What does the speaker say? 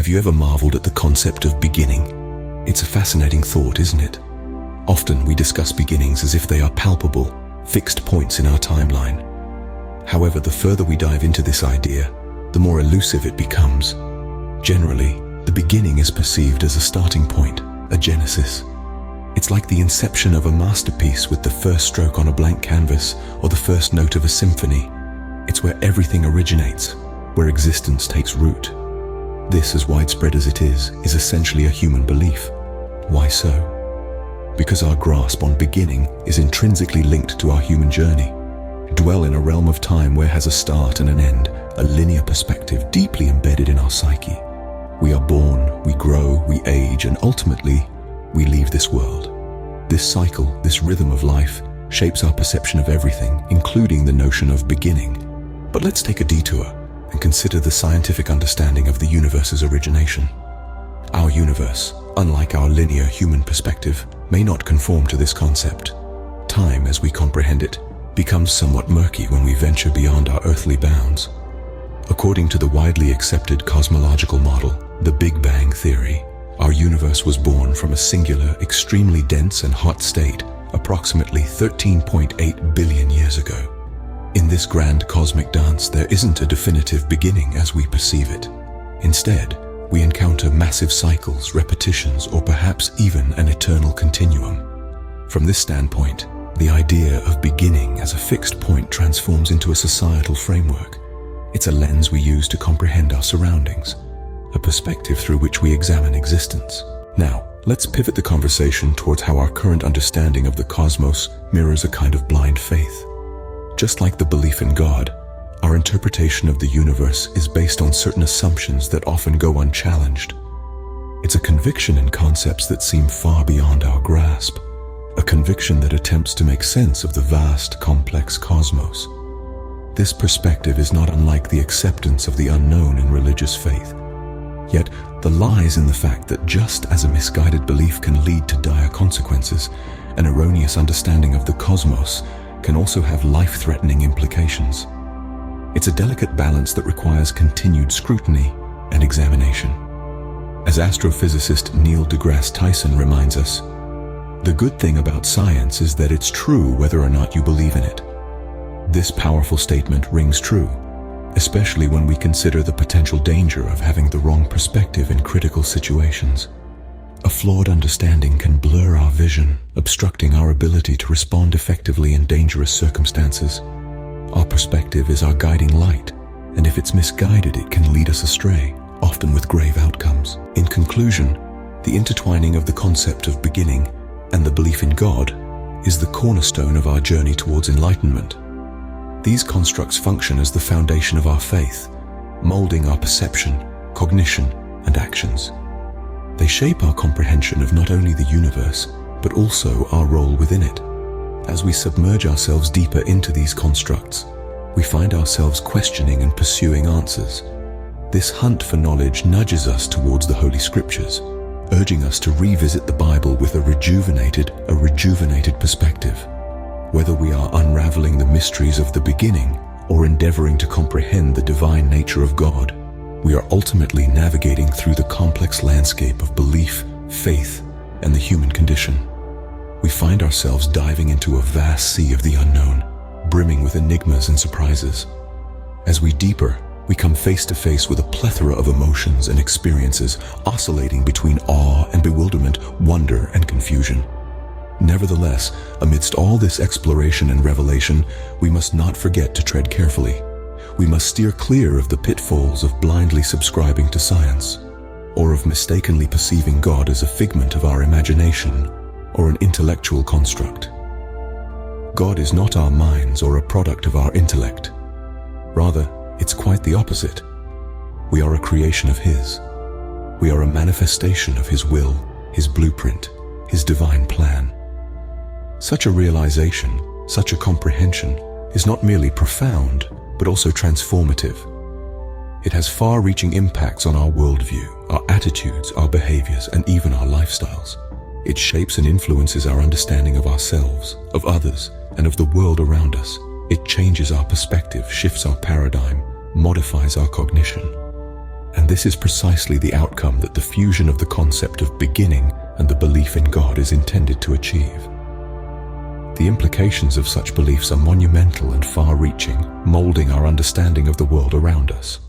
Have you ever marveled at the concept of beginning? It's a fascinating thought, isn't it? Often we discuss beginnings as if they are palpable, fixed points in our timeline. However, the further we dive into this idea, the more elusive it becomes. Generally, the beginning is perceived as a starting point, a genesis. It's like the inception of a masterpiece with the first stroke on a blank canvas or the first note of a symphony. It's where everything originates, where existence takes root. This, as widespread as it is essentially a human belief. Why so? Because our grasp on beginning is intrinsically linked to our human journey. Dwell in a realm of time where has a start and an end, a linear perspective deeply embedded in our psyche. We are born, we grow, we age, and ultimately, we leave this world. This cycle, this rhythm of life, shapes our perception of everything, including the notion of beginning. But let's take a detour and consider the scientific understanding of the universe's origination. Our universe, unlike our linear human perspective, may not conform to this concept. Time, as we comprehend it, becomes somewhat murky when we venture beyond our earthly bounds. According to the widely accepted cosmological model, the Big Bang Theory, our universe was born from a singular, extremely dense and hot state approximately 13.8 billion years ago. In this grand cosmic dance, there isn't a definitive beginning as we perceive it. Instead, we encounter massive cycles, repetitions, or perhaps even an eternal continuum. From this standpoint, the idea of beginning as a fixed point transforms into a societal framework. It's a lens we use to comprehend our surroundings, a perspective through which we examine existence. Now, let's pivot the conversation towards how our current understanding of the cosmos mirrors a kind of blind faith. Just like the belief in God, our interpretation of the universe is based on certain assumptions that often go unchallenged. It's a conviction in concepts that seem far beyond our grasp, a conviction that attempts to make sense of the vast, complex cosmos. This perspective is not unlike the acceptance of the unknown in religious faith. Yet, the lies in the fact that just as a misguided belief can lead to dire consequences, an erroneous understanding of the cosmos can also have life-threatening implications. It's a delicate balance that requires continued scrutiny and examination. As astrophysicist Neil deGrasse Tyson reminds us, the good thing about science is that it's true whether or not you believe in it. This powerful statement rings true, especially when we consider the potential danger of having the wrong perspective in critical situations. A flawed understanding can blur our vision, obstructing our ability to respond effectively in dangerous circumstances. Our perspective is our guiding light, and if it's misguided, it can lead us astray, often with grave outcomes. In conclusion, the intertwining of the concept of beginning and the belief in God is the cornerstone of our journey towards enlightenment. These constructs function as the foundation of our faith, molding our perception, cognition, and actions. They shape our comprehension of not only the universe, but also our role within it. As we submerge ourselves deeper into these constructs, we find ourselves questioning and pursuing answers. This hunt for knowledge nudges us towards the Holy Scriptures, urging us to revisit the Bible with a rejuvenated perspective. Whether we are unraveling the mysteries of the beginning or endeavoring to comprehend the divine nature of God, we are ultimately navigating through the complex landscape of belief, faith, and the human condition. We find ourselves diving into a vast sea of the unknown, brimming with enigmas and surprises. As we come face to face with a plethora of emotions and experiences oscillating between awe and bewilderment, wonder and confusion. Nevertheless, amidst all this exploration and revelation, we must not forget to tread carefully. We must steer clear of the pitfalls of blindly subscribing to science, or of mistakenly perceiving God as a figment of our imagination or an intellectual construct. God is not our minds or a product of our intellect. Rather, it's quite the opposite. We are a creation of His. We are a manifestation of His will, His blueprint, His divine plan. Such a realization, such a comprehension, is not merely profound, but also transformative. It has far-reaching impacts on our worldview, our attitudes, our behaviors, and even our lifestyles. It shapes and influences our understanding of ourselves, of others, and of the world around us. It changes our perspective, shifts our paradigm, modifies our cognition. And this is precisely the outcome that the fusion of the concept of beginning and the belief in God is intended to achieve. The implications of such beliefs are monumental and far-reaching, molding our understanding of the world around us.